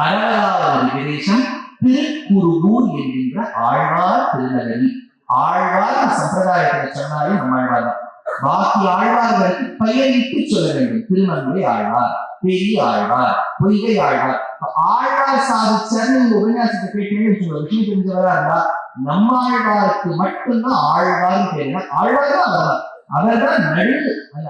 60வது பிரதேசம் திருக்குருகூர் என்கின்ற ஆழ்வார் திருநகரி. ஆழ்வார் சம்பிரதாயத்தை சொன்னாலே நம்மாழ்வார் தான். பாக்கி ஆழ்வார்களுக்கு பெயரிட்டு சொல்ல வேண்டும். திருமங்கை ஆழ்வார், பெரிய ஆழ்வார், பொய்கை ஆழ்வார். ஆழ்வார் சாதிச்சார் நீங்க உபன்யாசத்தை கேட்டீங்கன்னு சொல்லுங்க. விஷயம் தெரிஞ்சவரா இருந்தா நம்மாழ்வாருக்கு மட்டும்தான் ஆழ்வார் பேருனா ஆழ்வார் தான் அவர்தான். அவர்தான் நடுவு. அந்த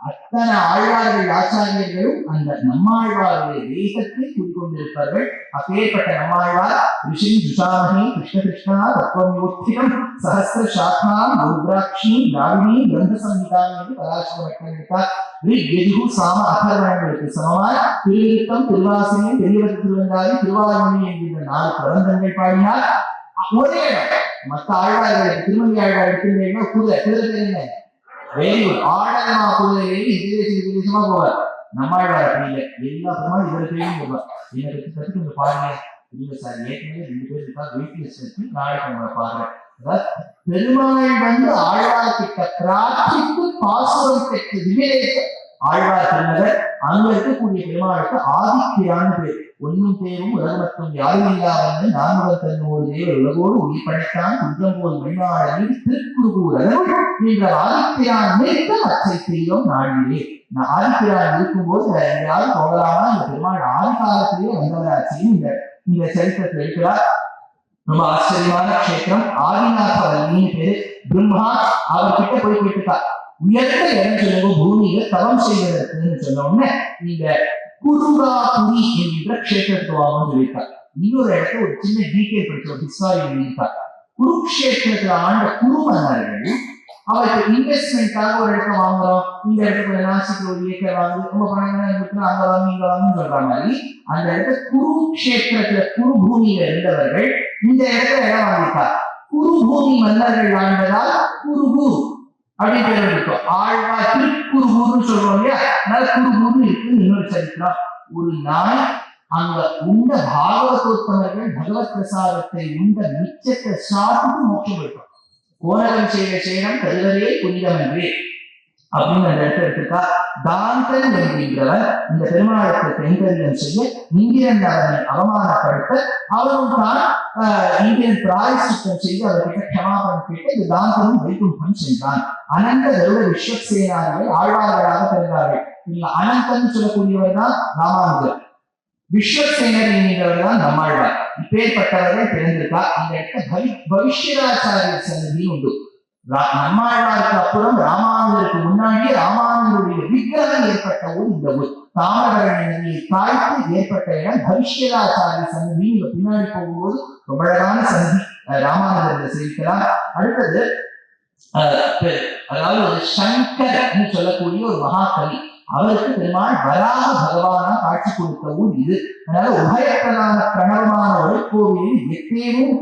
அத்தனை ஆழ்வார்கள் ஆச்சாரியர்களும் அந்த நம்மாழ்வாருடைய தேசத்தை கூறிக்கொண்டிருப்பார்கள். அப்பேற்பட்ட நம்மாழ்வார் ரிஷி ஜுஷாமணி கிருஷ்ண கிருஷ்ணா தத்துவயோத்தியம் சஹஸ்ர சாத்மாம் ருத்ராட்சி திராவிணி கிரந்த சம்ஹிதாம் என்று பராசரப்பட்டிருக்கார். ரிக்யஜு சாம அதர்வணங்களுக்கு சமமாய் திருவிருத்தம், திருவாசனை, பெரியவர் திருவந்தாதி, திருவாரூரணி என்கின்ற 4 பிரபந்தங்கள் பாடினார். ஒரே மற்ற ஆழ்வார்களுக்கு திருமங்கை ஆழ்வார் எடுத்துட்டீங்கன்னா குதிரை தெரியுங்க. ஆழமா குதிரையிலேயே விதேசமா போவார். நம்மாழ்வார் அப்படி இல்லை. எல்லா பெருமாள் இவர் பேரும் போவார். எனக்கு கற்றுக்கு கொஞ்சம் பாருங்க. இல்ல சார், ஏற்கனவே 2 பேர் இருக்கா, வெயிட்லெஸ் இருக்கு, நாளைக்கு உங்களை பாருங்க. அதாவது பெருமாள் ஆழ்வார் கிட்ட பிரார்த்தித்து பாசுரம் பெற்று விவேக ஆழ்வார் திருநகர். அங்க இருக்கக்கூடிய பெருமாளுக்கு ஆதித்யான்னு பேர். ஒன்னும் பேரும் உலகமற்றும் யாரும் இல்லாத 4 தன்னோடு தேவர் உலகோடு உயிர் படைத்தான் குன்றம் போல் மெய்நாளில் திருக்குருகூர் என்ற ஆதித்யான் நினைத்த அச்சை செய்யும் நாளிலே. ஆதித்யான் இருக்கும்போது எங்கேயாவது போகலாமா? இந்த பெருமாள் ஆதி காலத்திலேயே வந்தவராட்சியும் இந்த சரித்திரத்தில் இருக்கிறார். ரொம்ப ஆச்சரியமான கஷேத்திரம். ஆதிநாதவல்லின்னு பேரு. பிரம்மா அவர்கிட்ட போய் கேட்டுட்டார், உயர்ந்த இடம் சொல்லுங்க பூமியில தவம் செய்வதற்குன்னு சொன்ன உடனே இந்த குருகாபுரி என்கின்ற கஷேத்திரத்துக்கு வாங்கன்னு சொல்லியிருக்கார். இன்னொரு இடத்துல ஒரு சின்ன டீட்டெயில் படிச்ச ஒரு ஹிஸ்டாரி எழுதியிருக்கார். குருக்ஷேத்திரத்துல ஆண்ட குரு மன்னர்கள் அவருக்கு இன்வெஸ்ட்மெண்ட்காக ஒரு இடத்த வாங்குறோம், இந்த இடத்துல நாசிக்கு ஒரு ஏக்கர் வாங்கி ரொம்ப பணம் அங்க வாங்கி இங்க வாங்கன்னு சொல்ற மாதிரி அந்த இடத்துல குருக்ஷேத்திரத்துல குரு பூமியில இருந்தவர்கள் இந்த இடத்துல இடம் வாங்கிட்டார். குரு பூமி மன்னர்கள் வாழ்ந்ததால் குருகூர் அப்படின்னு பேர் இருக்கும். ஆழ்வார் திருக்குருகூர்னு சொல்றோம் இல்லையா, அதனால குருகூர்னு இருக்கு. இன்னொரு சரித்திரம், ஒரு நாய் அங்க உண்ட பாகவதோத்தமர்கள் பகவத் பிரசாதத்தை உண்ட மிச்சத்தை சாப்பிட்டு மோட்சம் போயிட்டோம். கோணகம் செய்த சேனம் கருவரே புனிதமன்றே அப்படின்னு அந்த இடத்துல எடுத்துக்கா. தாந்தன் என்கின்றவர் இந்த பெருமாளுக்கு கைங்கரியம் செய்ய இந்திரன் அவனை அவமானப்படுத்த அவரும் தான் இந்திரன் பிராயசித்தம் செய்து அவர்கிட்ட க்ஷமாபணம் கேட்டு இந்த தாந்தனும் வைகுண்டம் சென்றான். அனந்த கருட விஸ்வசேனாரிகள் ஆழ்வார்களாக பிறந்தார்கள். நீங்க அனந்தன் சொல்லக்கூடியவர் தான் ராமானுஜர், விஸ்வசேனர் என்கிறவர் தான் நம்மாழ்வார். இப்பேற்பட்டவர்கள் பிறந்திருக்கா. அந்த இடத்துல பவிஷ்யராச்சாரிய சன்னதி உண்டு. நம்மாழ்வாருக்கு அப்புறம் ராமானுஜருக்கு முன்னாடி ராமானுஜருடைய விக்கிரகம் ஏற்பட்ட ஊர் இந்த ஊர். தாமிரபரணி நதியை தாய்த்து ஏற்பட்ட இடம் பவிஷ்யராச்சாரிய சன்னதி. இங்க பின்னாடி போகும்போது ரொம்ப அழகான சன்னதி ராமானுஜர் செய்கிறார். அடுத்தது அதாவது சங்கர் சொல்லக்கூடிய ஒரு மகாகவி, அவருக்கு பெருமாள் வராக பகவானா காட்சி கொடுத்த ஊர் இது. அதனால உபயப்பிரதான பிரணவமான ஒரு கோவிலில் எத்தேவும்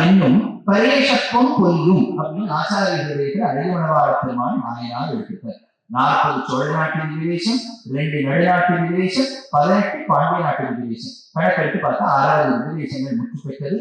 என்னும் பரேசத்துவம் பொய்யும் அப்படின்னு ஆச்சாரியர்கள் அரைமணவாழ பெருமாள் நாயனார் எடுத்துட்டார். 40 சோழ நாட்டின் விதேசம், 2 நடுநாட்டின் விதேசம், 18 பாண்டிய நாட்டின் விதேசம். கணக்கெடுத்து பார்த்தா 6 விதேசங்கள் முற்று பெற்றது.